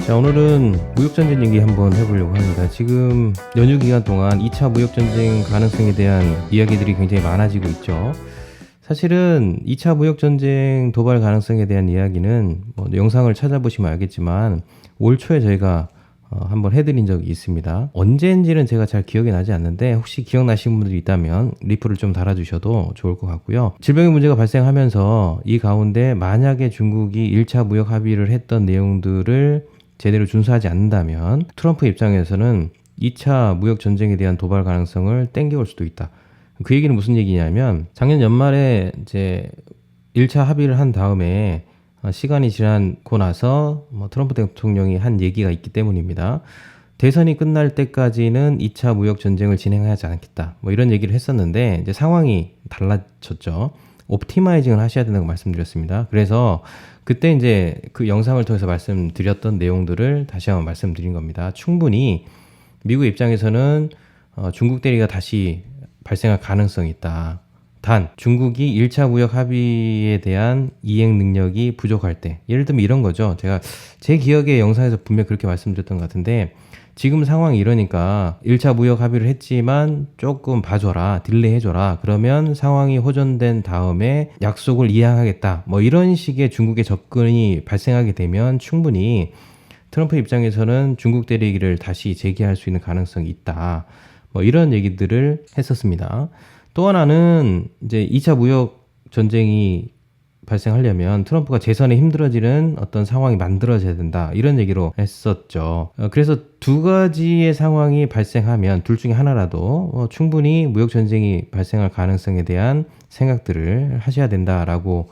자, 오늘은 무역전쟁 얘기 한번 해보려고 합니다. 지금 연휴 기간 동안 2차 무역전쟁 가능성에 대한 이야기들이 굉장히 많아지고 있죠. 사실은 2차 무역전쟁 도발 가능성에 대한 이야기는 영상을 찾아보시면 알겠지만 올 초에 저희가 한번 해드린 적이 있습니다. 언제인지는 제가 잘 기억이 나지 않는데 혹시 기억나시는 분들이 있다면 리플을 좀 달아주셔도 좋을 것 같고요. 질병의 문제가 발생하면서 이 가운데 만약에 중국이 1차 무역 합의를 했던 내용들을 제대로 준수하지 않는다면 트럼프 입장에서는 2차 무역 전쟁에 대한 도발 가능성을 땡겨올 수도 있다. 그 얘기는 무슨 얘기냐면 작년 연말에 이제 1차 합의를 한 다음에 시간이 지나고 나서 트럼프 대통령이 한 얘기가 있기 때문입니다. 대선이 끝날 때까지는 2차 무역 전쟁을 진행하지 않겠다. 이런 얘기를 했었는데 이제 상황이 달라졌죠. 옵티마이징을 하셔야 된다고 말씀드렸습니다. 그래서 그때 이제 그 영상을 통해서 말씀드렸던 내용들을 다시 한번 말씀드린 겁니다. 충분히 미국 입장에서는 중국 대리가 다시 발생할 가능성이 있다. 단 중국이 1차 무역 합의에 대한 이행 능력이 부족할 때, 예를 들면 이런 거죠. 제가 제 기억의 영상에서 분명히 그렇게 말씀드렸던 것 같은데, 지금 상황이 이러니까 1차 무역 합의를 했지만 조금 봐줘라, 딜레이 해줘라. 그러면 상황이 호전된 다음에 약속을 이행하겠다. 이런 식의 중국의 접근이 발생하게 되면 충분히 트럼프 입장에서는 중국 대리기를 다시 제기할 수 있는 가능성이 있다. 이런 얘기들을 했었습니다. 또 하나는 이제 2차 무역 전쟁이 발생하려면 트럼프가 재선에 힘들어지는 어떤 상황이 만들어져야 된다. 이런 얘기로 했었죠. 그래서 두 가지의 상황이 발생하면 둘 중에 하나라도 충분히 무역 전쟁이 발생할 가능성에 대한 생각들을 하셔야 된다라고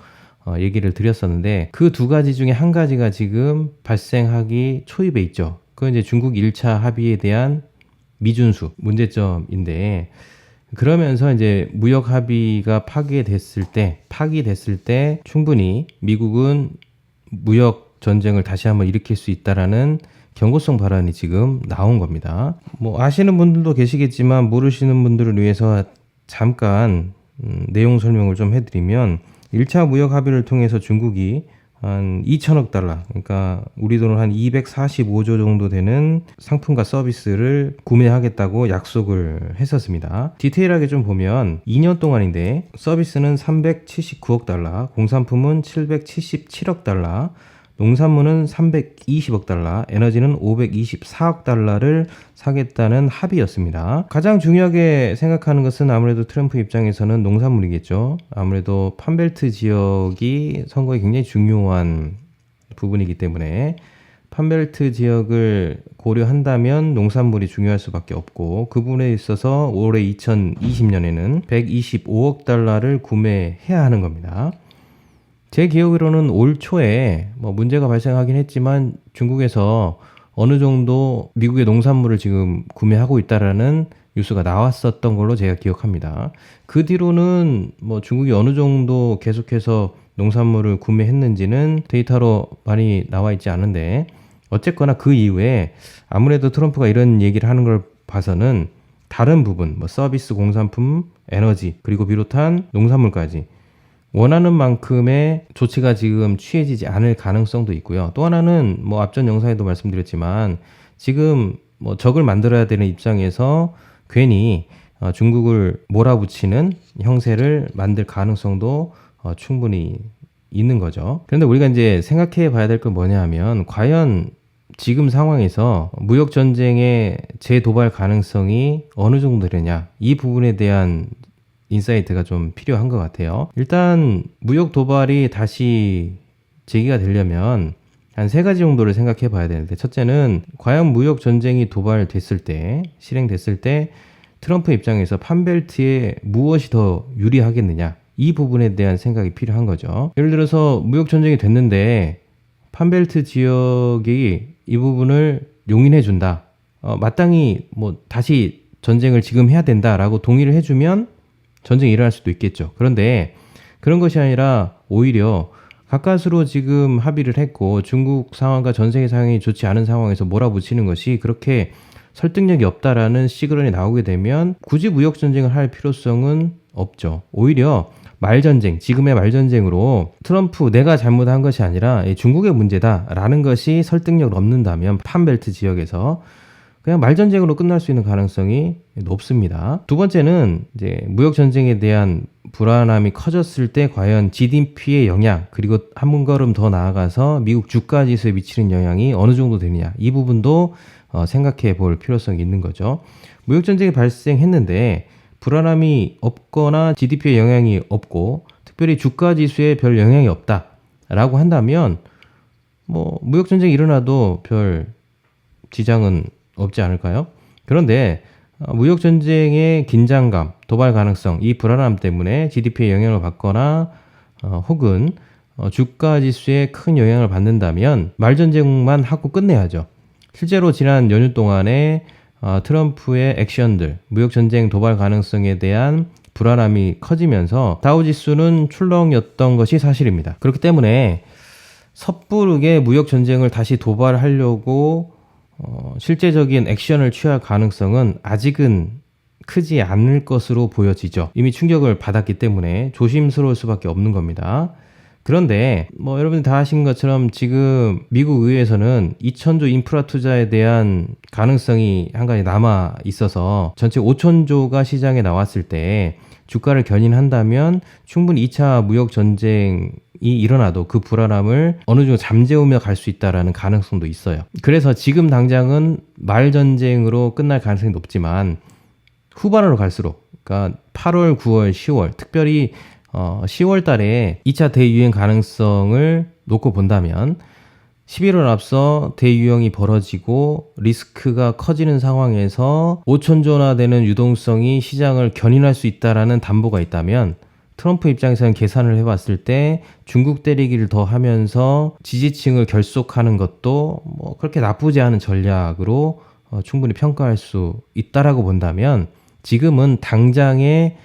얘기를 드렸었는데, 그 두 가지 중에 한 가지가 지금 발생하기 초입에 있죠. 그건 이제 중국 1차 합의에 대한 미준수 문제점인데, 그러면서 이제 무역 합의가 파기됐을 때 충분히 미국은 무역 전쟁을 다시 한번 일으킬 수 있다라는 경고성 발언이 지금 나온 겁니다. 아시는 분들도 계시겠지만 모르시는 분들을 위해서 잠깐 내용 설명을 좀 해드리면, 1차 무역 합의를 통해서 중국이 한 2천억 달러, 그러니까 우리 돈으로 한 245조 정도 되는 상품과 서비스를 구매하겠다고 약속을 했었습니다. 디테일하게 좀 보면 2년 동안인데 서비스는 379억 달러, 공산품은 777억 달러, 농산물은 320억 달러, 에너지는 524억 달러를 사겠다는 합의였습니다. 가장 중요하게 생각하는 것은 아무래도 트럼프 입장에서는 농산물이겠죠. 아무래도 판벨트 지역이 선거에 굉장히 중요한 부분이기 때문에 판벨트 지역을 고려한다면 농산물이 중요할 수밖에 없고, 그 부분에 있어서 올해 2020년에는 125억 달러를 구매해야 하는 겁니다. 제 기억으로는 올 초에 문제가 발생하긴 했지만 중국에서 어느 정도 미국의 농산물을 지금 구매하고 있다라는 뉴스가 나왔었던 걸로 제가 기억합니다. 그 뒤로는 중국이 어느 정도 계속해서 농산물을 구매했는지는 데이터로 많이 나와 있지 않은데, 어쨌거나 그 이후에 아무래도 트럼프가 이런 얘기를 하는 걸 봐서는 다른 부분, 서비스, 공산품, 에너지, 그리고 비롯한 농산물까지 원하는 만큼의 조치가 지금 취해지지 않을 가능성도 있고요. 또 하나는 앞전 영상에도 말씀드렸지만 지금 적을 만들어야 되는 입장에서 괜히 중국을 몰아붙이는 형세를 만들 가능성도 충분히 있는 거죠. 그런데 우리가 이제 생각해 봐야 될 건 뭐냐 하면, 과연 지금 상황에서 무역 전쟁의 재도발 가능성이 어느 정도 되느냐, 이 부분에 대한 인사이트가 좀 필요한 것 같아요. 일단 무역 도발이 다시 제기가 되려면 한 세 가지 정도를 생각해 봐야 되는데, 첫째는 과연 무역 전쟁이 도발됐을 때, 실행됐을 때 트럼프 입장에서 판벨트에 무엇이 더 유리하겠느냐, 이 부분에 대한 생각이 필요한 거죠. 예를 들어서 무역 전쟁이 됐는데 판벨트 지역이 이 부분을 용인해 준다, 마땅히 다시 전쟁을 지금 해야 된다라고 동의를 해주면 전쟁이 일어날 수도 있겠죠. 그런데 그런 것이 아니라 오히려 가까스로 지금 합의를 했고 중국 상황과 전 세계 상황이 좋지 않은 상황에서 몰아붙이는 것이 그렇게 설득력이 없다라는 시그널이 나오게 되면 굳이 무역 전쟁을 할 필요성은 없죠. 오히려 말전쟁, 지금의 말전쟁으로 트럼프 내가 잘못한 것이 아니라 중국의 문제다라는 것이 설득력을 얻는다면 판벨트 지역에서 그냥 말전쟁으로 끝날 수 있는 가능성이 높습니다. 두 번째는 이제 무역 전쟁에 대한 불안함이 커졌을 때 과연 GDP의 영향, 그리고 한 걸음 더 나아가서 미국 주가 지수에 미치는 영향이 어느 정도 되느냐, 이 부분도 생각해 볼 필요성이 있는 거죠. 무역 전쟁이 발생했는데 불안함이 없거나 GDP에 영향이 없고 특별히 주가 지수에 별 영향이 없다라고 한다면 뭐 무역 전쟁이 일어나도 별 지장은 없지 않을까요? 그런데 무역 전쟁의 긴장감, 도발 가능성, 이 불안함 때문에 GDP에 영향을 받거나 혹은 주가 지수에 큰 영향을 받는다면 말전쟁만 하고 끝내야죠. 실제로 지난 연휴 동안에 트럼프의 액션들, 무역 전쟁 도발 가능성에 대한 불안함이 커지면서 다우지수는 출렁였던 것이 사실입니다. 그렇기 때문에 섣부르게 무역 전쟁을 다시 도발하려고 실제적인 액션을 취할 가능성은 아직은 크지 않을 것으로 보여지죠. 이미 충격을 받았기 때문에 조심스러울 수밖에 없는 겁니다. 그런데 뭐 여러분들 다 아신 것처럼 지금 미국 의회에서는 2,000조 인프라 투자에 대한 가능성이 한 가지 남아 있어서 전체 5,000조가 시장에 나왔을 때 주가를 견인한다면 충분히 2차 무역 전쟁이 일어나도 그 불안함을 어느 정도 잠재우며 갈 수 있다라는 가능성도 있어요. 그래서 지금 당장은 말 전쟁으로 끝날 가능성이 높지만 후반으로 갈수록, 그러니까 8월, 9월, 10월, 특별히 10월 달에 2차 대유행 가능성을 놓고 본다면 11월 앞서 대유행이 벌어지고 리스크가 커지는 상황에서 5,000조나 되는 유동성이 시장을 견인할 수 있다라는 담보가 있다면 트럼프 입장에서는 계산을 해봤을 때 중국 때리기를 더 하면서 지지층을 결속하는 것도 뭐 그렇게 나쁘지 않은 전략으로 충분히 평가할 수 있다라고 본다면 지금은 당장의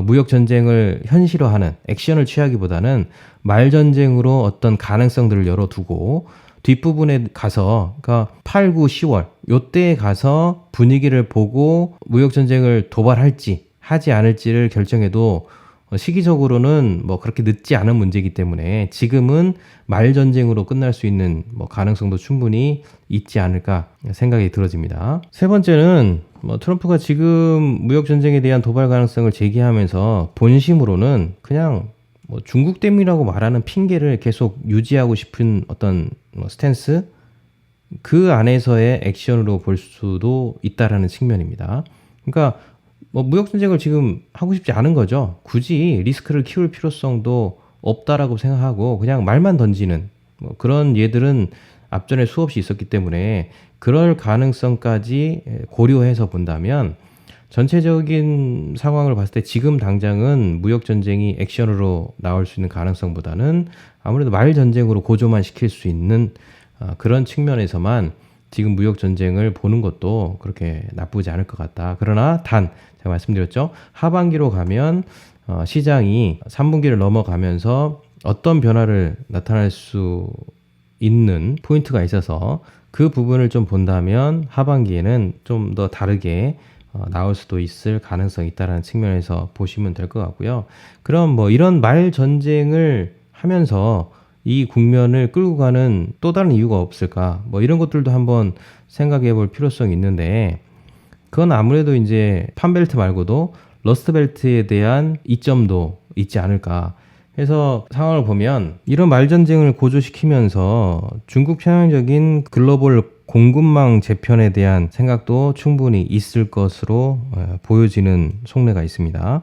무역 전쟁을 현실화하는 액션을 취하기보다는 말 전쟁으로 어떤 가능성들을 열어두고 뒷부분에 가서, 그러니까 8, 9, 10월 요때에 가서 분위기를 보고 무역 전쟁을 도발할지 하지 않을지를 결정해도 시기적으로는 뭐 그렇게 늦지 않은 문제이기 때문에 지금은 말 전쟁으로 끝날 수 있는 뭐 가능성도 충분히 있지 않을까 생각이 들어집니다. 세 번째는 뭐 트럼프가 지금 무역 전쟁에 대한 도발 가능성을 제기하면서 본심으로는 그냥 뭐 중국 때문이라고 말하는 핑계를 계속 유지하고 싶은 어떤 스탠스, 그 안에서의 액션으로 볼 수도 있다라는 측면입니다. 그러니까 뭐 무역 전쟁을 지금 하고 싶지 않은 거죠. 굳이 리스크를 키울 필요성도 없다라고 생각하고 그냥 말만 던지는 뭐 그런 예들은 앞전에 수없이 있었기 때문에 그럴 가능성까지 고려해서 본다면 전체적인 상황을 봤을 때 지금 당장은 무역 전쟁이 액션으로 나올 수 있는 가능성보다는 아무래도 말 전쟁으로 고조만 시킬 수 있는 그런 측면에서만 지금 무역 전쟁을 보는 것도 그렇게 나쁘지 않을 것 같다. 그러나 단 제가 말씀드렸죠. 하반기로 가면 시장이 3분기를 넘어가면서 어떤 변화를 나타날 수 있는 포인트가 있어서 그 부분을 좀 본다면 하반기에는 좀 더 다르게 나올 수도 있을 가능성이 있다는 측면에서 보시면 될 것 같고요. 그럼 뭐 이런 말 전쟁을 하면서 이 국면을 끌고 가는 또 다른 이유가 없을까? 뭐 이런 것들도 한번 생각해 볼 필요성이 있는데 그건 아무래도 이제 판벨트 말고도 러스트벨트에 대한 이점도 있지 않을까. 그래서 상황을 보면 이런 말전쟁을 고조시키면서 중국 편향적인 글로벌 공급망 재편에 대한 생각도 충분히 있을 것으로 보여지는 속내가 있습니다.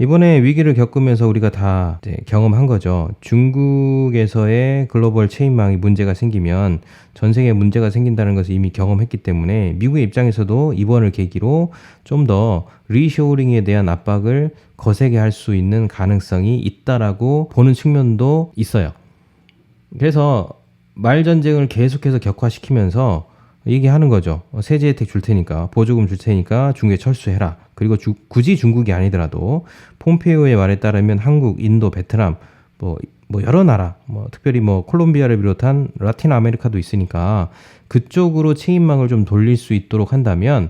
이번에 위기를 겪으면서 우리가 다 이제 경험한 거죠. 중국에서의 글로벌 체인망이 문제가 생기면 전 세계에 문제가 생긴다는 것을 이미 경험했기 때문에 미국의 입장에서도 이번을 계기로 좀 더 리쇼어링에 대한 압박을 거세게 할 수 있는 가능성이 있다라고 보는 측면도 있어요. 그래서 말전쟁을 계속해서 격화시키면서 얘기하는 거죠. 세제 혜택 줄 테니까, 보조금 줄 테니까 중국에 철수해라. 그리고 굳이 중국이 아니더라도 폼페이오의 말에 따르면 한국, 인도, 베트남 뭐 여러 나라, 특별히 콜롬비아를 비롯한 라틴 아메리카도 있으니까 그쪽으로 체인망을 좀 돌릴 수 있도록 한다면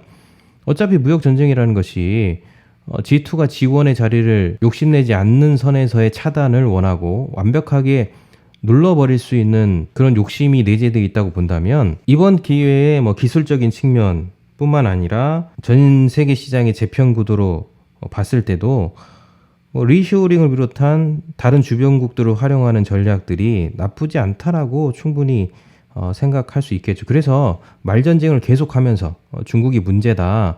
어차피 무역 전쟁이라는 것이 G2가 G1의 자리를 욕심내지 않는 선에서의 차단을 원하고 완벽하게 눌러버릴 수 있는 그런 욕심이 내재되어 있다고 본다면 이번 기회에 뭐 기술적인 측면뿐만 아니라 전 세계 시장의 재편 구도로 봤을 때도 뭐 리쇼어링을 비롯한 다른 주변국들을 활용하는 전략들이 나쁘지 않다라고 충분히 생각할 수 있겠죠. 그래서 말전쟁을 계속하면서 중국이 문제다,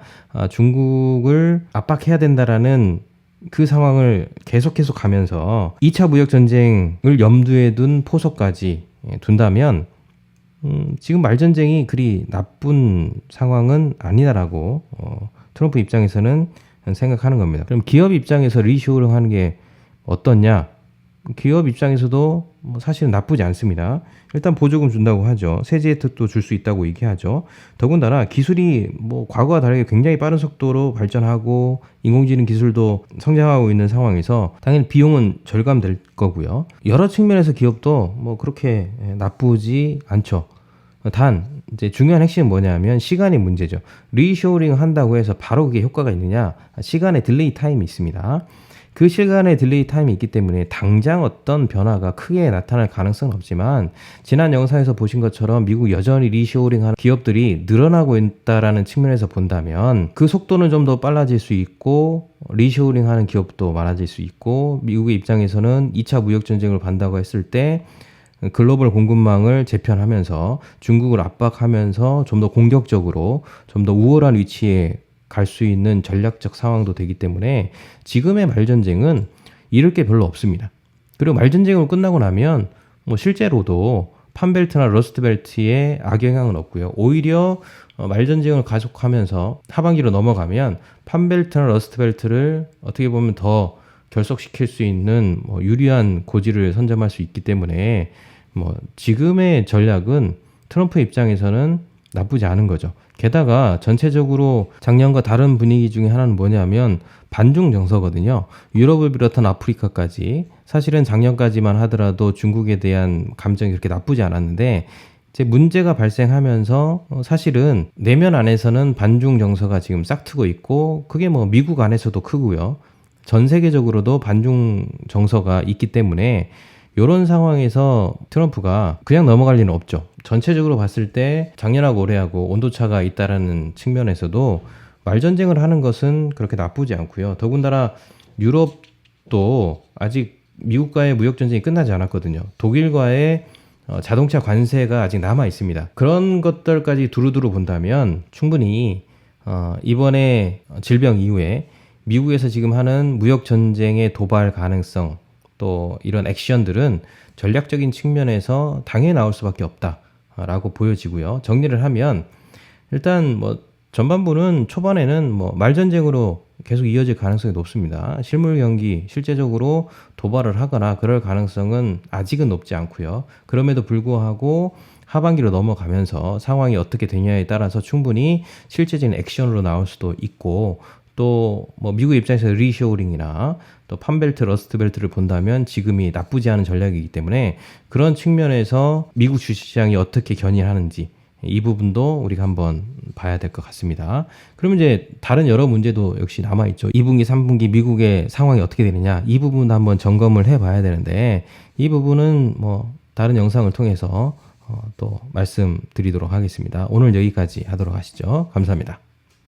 중국을 압박해야 된다라는 그 상황을 계속 가면서 2차 무역 전쟁을 염두에 둔 포석까지 둔다면 지금 말전쟁이 그리 나쁜 상황은 아니다라고 트럼프 입장에서는 생각하는 겁니다. 그럼 기업 입장에서 리쇼어링 하는 게 어떻냐? 기업 입장에서도 뭐 사실은 나쁘지 않습니다. 일단 보조금 준다고 하죠. 세제 혜택도 줄 수 있다고 얘기하죠. 더군다나 기술이 뭐 과거와 다르게 굉장히 빠른 속도로 발전하고 인공지능 기술도 성장하고 있는 상황에서 당연히 비용은 절감될 거고요. 여러 측면에서 기업도 뭐 그렇게 나쁘지 않죠. 단 이제 중요한 핵심은 뭐냐면 시간의 문제죠. 리쇼어링 한다고 해서 바로 그게 효과가 있느냐? 시간의 딜레이 타임이 있습니다. 그 시간의 딜레이 타임이 있기 때문에 당장 어떤 변화가 크게 나타날 가능성은 없지만 지난 영상에서 보신 것처럼 미국 여전히 리쇼어링하는 기업들이 늘어나고 있다라는 측면에서 본다면 그 속도는 좀 더 빨라질 수 있고 리쇼어링하는 기업도 많아질 수 있고 미국의 입장에서는 2차 무역 전쟁을 반다고 했을 때 글로벌 공급망을 재편하면서 중국을 압박하면서 좀 더 공격적으로 좀 더 우월한 위치에 갈 수 있는 전략적 상황도 되기 때문에 지금의 말전쟁은 잃을 게 별로 없습니다. 그리고 말전쟁으로 끝나고 나면 뭐 실제로도 판벨트나 러스트벨트에 악영향은 없고요. 오히려 말전쟁을 가속하면서 하반기로 넘어가면 판벨트나 러스트벨트를 어떻게 보면 더 결속시킬 수 있는 뭐 유리한 고지를 선점할 수 있기 때문에 뭐 지금의 전략은 트럼프 입장에서는 나쁘지 않은 거죠. 게다가 전체적으로 작년과 다른 분위기 중에 하나는 뭐냐면 반중 정서거든요. 유럽을 비롯한 아프리카까지 사실은 작년까지만 하더라도 중국에 대한 감정이 그렇게 나쁘지 않았는데 이제 문제가 발생하면서 사실은 내면 안에서는 반중 정서가 지금 싹트고 있고 그게 뭐 미국 안에서도 크고요. 전 세계적으로도 반중 정서가 있기 때문에 이런 상황에서 트럼프가 그냥 넘어갈 리는 없죠. 전체적으로 봤을 때 작년하고 올해하고 온도차가 있다라는 측면에서도 말전쟁을 하는 것은 그렇게 나쁘지 않고요. 더군다나 유럽도 아직 미국과의 무역전쟁이 끝나지 않았거든요. 독일과의 자동차 관세가 아직 남아 있습니다. 그런 것들까지 두루두루 본다면 충분히 이번에 질병 이후에 미국에서 지금 하는 무역전쟁의 도발 가능성 또 이런 액션들은 전략적인 측면에서 당연히 나올 수밖에 없다라고 보여지고요. 정리를 하면 일단 뭐 전반부는 초반에는 뭐 말전쟁으로 계속 이어질 가능성이 높습니다. 실물 경기 실제적으로 도발을 하거나 그럴 가능성은 아직은 높지 않고요. 그럼에도 불구하고 하반기로 넘어가면서 상황이 어떻게 되냐에 따라서 충분히 실제적인 액션으로 나올 수도 있고 또 뭐 미국 입장에서 리쇼어링이나 또 판벨트, 러스트벨트를 본다면 지금이 나쁘지 않은 전략이기 때문에 그런 측면에서 미국 주식시장이 어떻게 견인하는지 이 부분도 우리가 한번 봐야 될 것 같습니다. 그러면 이제 다른 여러 문제도 역시 남아있죠. 2분기, 3분기 미국의 상황이 어떻게 되느냐 이 부분도 한번 점검을 해봐야 되는데 이 부분은 뭐 다른 영상을 통해서 또 말씀드리도록 하겠습니다. 오늘 여기까지 하도록 하시죠. 감사합니다.